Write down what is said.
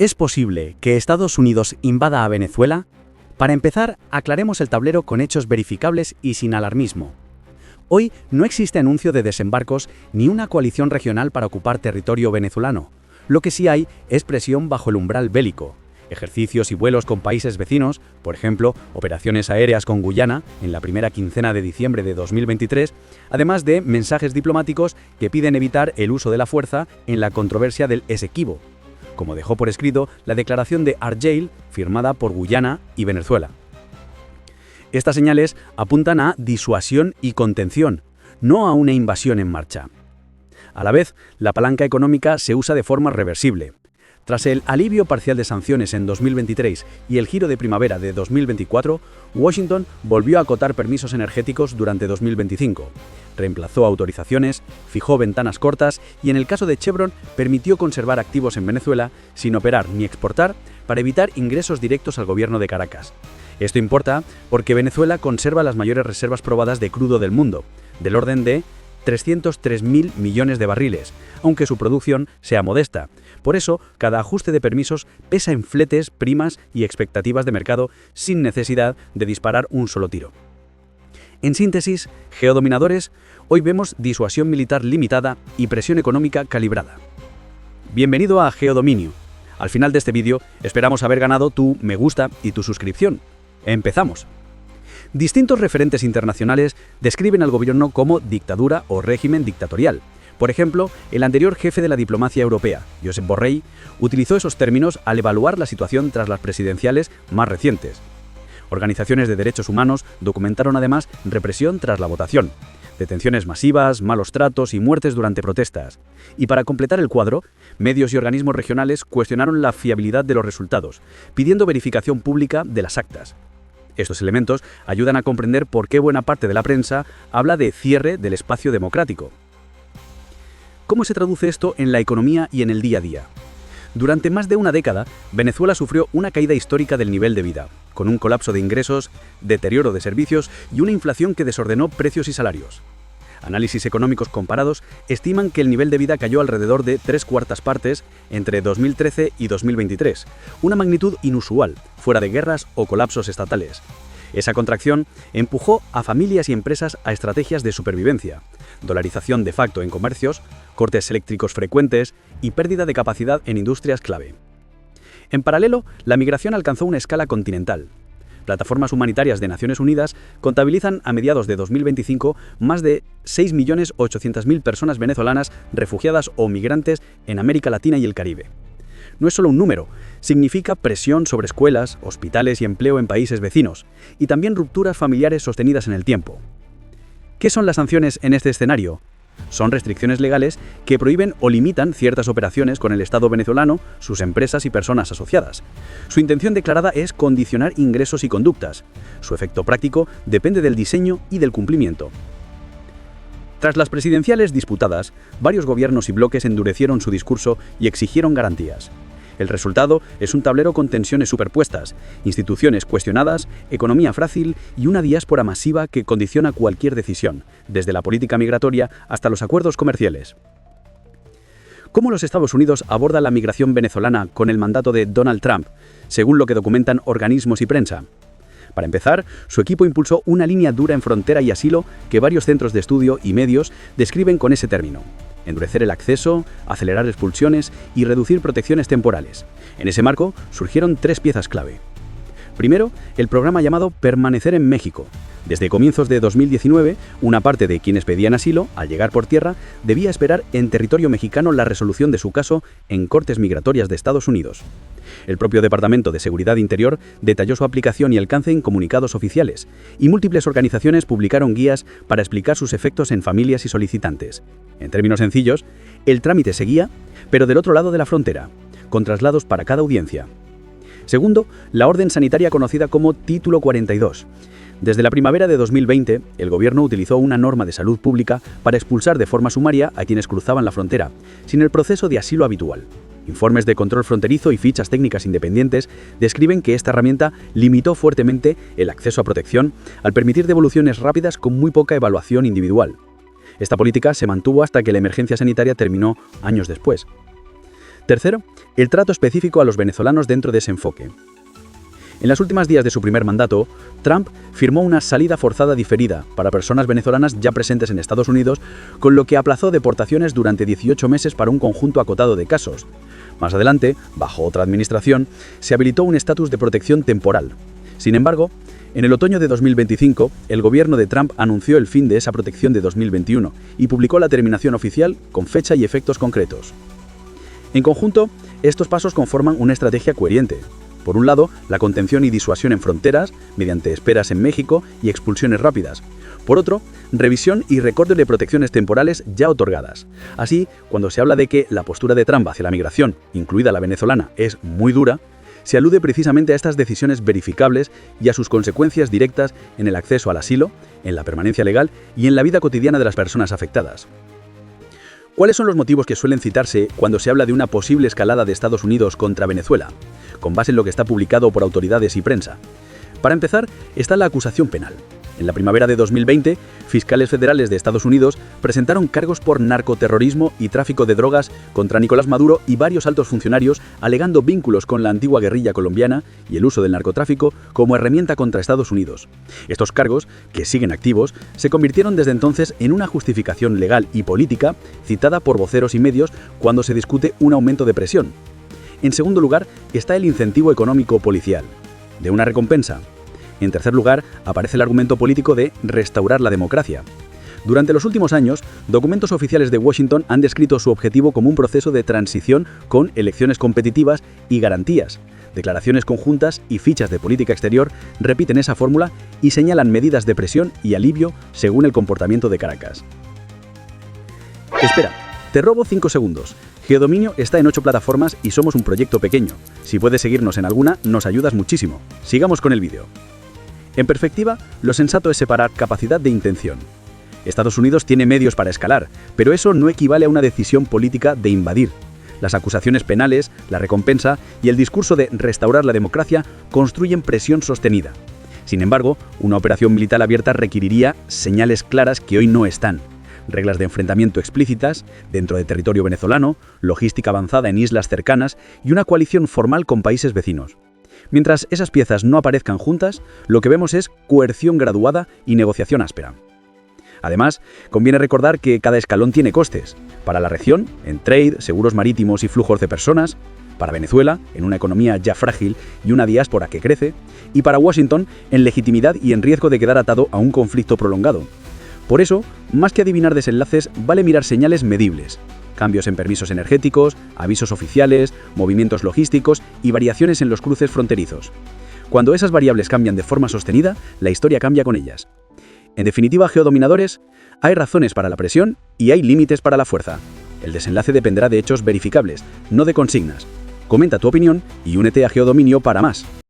¿Es posible que Estados Unidos invada a Venezuela? Para empezar, aclaremos el tablero con hechos verificables y sin alarmismo. Hoy no existe anuncio de desembarcos ni una coalición regional para ocupar territorio venezolano. Lo que sí hay es presión bajo el umbral bélico. Ejercicios y vuelos con países vecinos, por ejemplo, operaciones aéreas con Guyana en la primera quincena de diciembre de 2023, además de mensajes diplomáticos que piden evitar el uso de la fuerza en la controversia del Esequibo, como dejó por escrito la declaración de Argel firmada por Guyana y Venezuela. Estas señales apuntan a disuasión y contención, no a una invasión en marcha. A la vez, la palanca económica se usa de forma reversible. Tras el alivio parcial de sanciones en 2023 y el giro de primavera de 2024, Washington volvió a acotar permisos energéticos durante 2025. Reemplazó autorizaciones, fijó ventanas cortas y en el caso de Chevron permitió conservar activos en Venezuela sin operar ni exportar para evitar ingresos directos al gobierno de Caracas. Esto importa porque Venezuela conserva las mayores reservas probadas de crudo del mundo, del orden de 303.000 millones de barriles, aunque su producción sea modesta. Por eso, cada ajuste de permisos pesa en fletes, primas y expectativas de mercado sin necesidad de disparar un solo tiro. En síntesis, geodominadores, hoy vemos disuasión militar limitada y presión económica calibrada. Bienvenido a Geodominio. Al final de este vídeo esperamos haber ganado tu me gusta y tu suscripción. ¡Empezamos! Distintos referentes internacionales describen al gobierno como dictadura o régimen dictatorial. Por ejemplo, el anterior jefe de la diplomacia europea, Josep Borrell, utilizó esos términos al evaluar la situación tras las presidenciales más recientes. Organizaciones de derechos humanos documentaron además represión tras la votación, detenciones masivas, malos tratos y muertes durante protestas. Y para completar el cuadro, medios y organismos regionales cuestionaron la fiabilidad de los resultados, pidiendo verificación pública de las actas. Estos elementos ayudan a comprender por qué buena parte de la prensa habla de cierre del espacio democrático. ¿Cómo se traduce esto en la economía y en el día a día? Durante más de una década, Venezuela sufrió una caída histórica del nivel de vida, con un colapso de ingresos, deterioro de servicios y una inflación que desordenó precios y salarios. Análisis económicos comparados estiman que el nivel de vida cayó alrededor de 3/4 partes entre 2013 y 2023, una magnitud inusual, fuera de guerras o colapsos estatales. Esa contracción empujó a familias y empresas a estrategias de supervivencia, dolarización de facto en comercios, cortes eléctricos frecuentes y pérdida de capacidad en industrias clave. En paralelo, la migración alcanzó una escala continental. Plataformas humanitarias de Naciones Unidas contabilizan a mediados de 2025 más de 6.800.000 personas venezolanas refugiadas o migrantes en América Latina y el Caribe. No es solo un número, significa presión sobre escuelas, hospitales y empleo en países vecinos, y también rupturas familiares sostenidas en el tiempo. ¿Qué son las sanciones en este escenario? Son restricciones legales que prohíben o limitan ciertas operaciones con el Estado venezolano, sus empresas y personas asociadas. Su intención declarada es condicionar ingresos y conductas. Su efecto práctico depende del diseño y del cumplimiento. Tras las presidenciales disputadas, varios gobiernos y bloques endurecieron su discurso y exigieron garantías. El resultado es un tablero con tensiones superpuestas, instituciones cuestionadas, economía frágil y una diáspora masiva que condiciona cualquier decisión, desde la política migratoria hasta los acuerdos comerciales. ¿Cómo los Estados Unidos abordan la migración venezolana con el mandato de Donald Trump, según lo que documentan organismos y prensa? Para empezar, su equipo impulsó una línea dura en frontera y asilo que varios centros de estudio y medios describen con ese término: endurecer el acceso, acelerar expulsiones y reducir protecciones temporales. En ese marco surgieron 3 piezas clave. Primero, el programa llamado Permanecer en México. Desde comienzos de 2019, una parte de quienes pedían asilo, al llegar por tierra, debía esperar en territorio mexicano la resolución de su caso en cortes migratorias de Estados Unidos. El propio Departamento de Seguridad Interior detalló su aplicación y alcance en comunicados oficiales, y múltiples organizaciones publicaron guías para explicar sus efectos en familias y solicitantes. En términos sencillos, el trámite seguía, pero del otro lado de la frontera, con traslados para cada audiencia. Segundo, la orden sanitaria conocida como Título 42. Desde la primavera de 2020, el gobierno utilizó una norma de salud pública para expulsar de forma sumaria a quienes cruzaban la frontera, sin el proceso de asilo habitual. Informes de control fronterizo y fichas técnicas independientes describen que esta herramienta limitó fuertemente el acceso a protección al permitir devoluciones rápidas con muy poca evaluación individual. Esta política se mantuvo hasta que la emergencia sanitaria terminó años después. Tercero, el trato específico a los venezolanos dentro de ese enfoque. En los últimos días de su primer mandato, Trump firmó una salida forzada diferida para personas venezolanas ya presentes en Estados Unidos, con lo que aplazó deportaciones durante 18 meses para un conjunto acotado de casos. Más adelante, bajo otra administración, se habilitó un estatus de protección temporal. Sin embargo, en el otoño de 2025, el gobierno de Trump anunció el fin de esa protección de 2021 y publicó la terminación oficial con fecha y efectos concretos. En conjunto, estos pasos conforman una estrategia coherente. Por un lado, la contención y disuasión en fronteras, mediante esperas en México y expulsiones rápidas. Por otro, revisión y recorte de protecciones temporales ya otorgadas. Así, cuando se habla de que la postura de Trump hacia la migración, incluida la venezolana, es muy dura, se alude precisamente a estas decisiones verificables y a sus consecuencias directas en el acceso al asilo, en la permanencia legal y en la vida cotidiana de las personas afectadas. ¿Cuáles son los motivos que suelen citarse cuando se habla de una posible escalada de Estados Unidos contra Venezuela, con base en lo que está publicado por autoridades y prensa? Para empezar, está la acusación penal. En la primavera de 2020, fiscales federales de Estados Unidos presentaron cargos por narcoterrorismo y tráfico de drogas contra Nicolás Maduro y varios altos funcionarios, alegando vínculos con la antigua guerrilla colombiana y el uso del narcotráfico como herramienta contra Estados Unidos. Estos cargos, que siguen activos, se convirtieron desde entonces en una justificación legal y política citada por voceros y medios cuando se discute un aumento de presión. En segundo lugar, está el incentivo económico policial, de una recompensa. En tercer lugar, aparece el argumento político de restaurar la democracia. Durante los últimos años, documentos oficiales de Washington han descrito su objetivo como un proceso de transición con elecciones competitivas y garantías. Declaraciones conjuntas y fichas de política exterior repiten esa fórmula y señalan medidas de presión y alivio según el comportamiento de Caracas. Espera, te robo 5 segundos. Geodominio está en 8 plataformas y somos un proyecto pequeño. Si puedes seguirnos en alguna, nos ayudas muchísimo. Sigamos con el vídeo. En perspectiva, lo sensato es separar capacidad de intención. Estados Unidos tiene medios para escalar, pero eso no equivale a una decisión política de invadir. Las acusaciones penales, la recompensa y el discurso de restaurar la democracia construyen presión sostenida. Sin embargo, una operación militar abierta requeriría señales claras que hoy no están. Reglas de enfrentamiento explícitas dentro de territorio venezolano, logística avanzada en islas cercanas y una coalición formal con países vecinos. Mientras esas piezas no aparezcan juntas, lo que vemos es coerción graduada y negociación áspera. Además, conviene recordar que cada escalón tiene costes. Para la región, en trade, seguros marítimos y flujos de personas. Para Venezuela, en una economía ya frágil y una diáspora que crece. Y para Washington, en legitimidad y en riesgo de quedar atado a un conflicto prolongado. Por eso, más que adivinar desenlaces, vale mirar señales medibles. Cambios en permisos energéticos, avisos oficiales, movimientos logísticos y variaciones en los cruces fronterizos. Cuando esas variables cambian de forma sostenida, la historia cambia con ellas. En definitiva, geodominadores, hay razones para la presión y hay límites para la fuerza. El desenlace dependerá de hechos verificables, no de consignas. Comenta tu opinión y únete a Geodominio para más.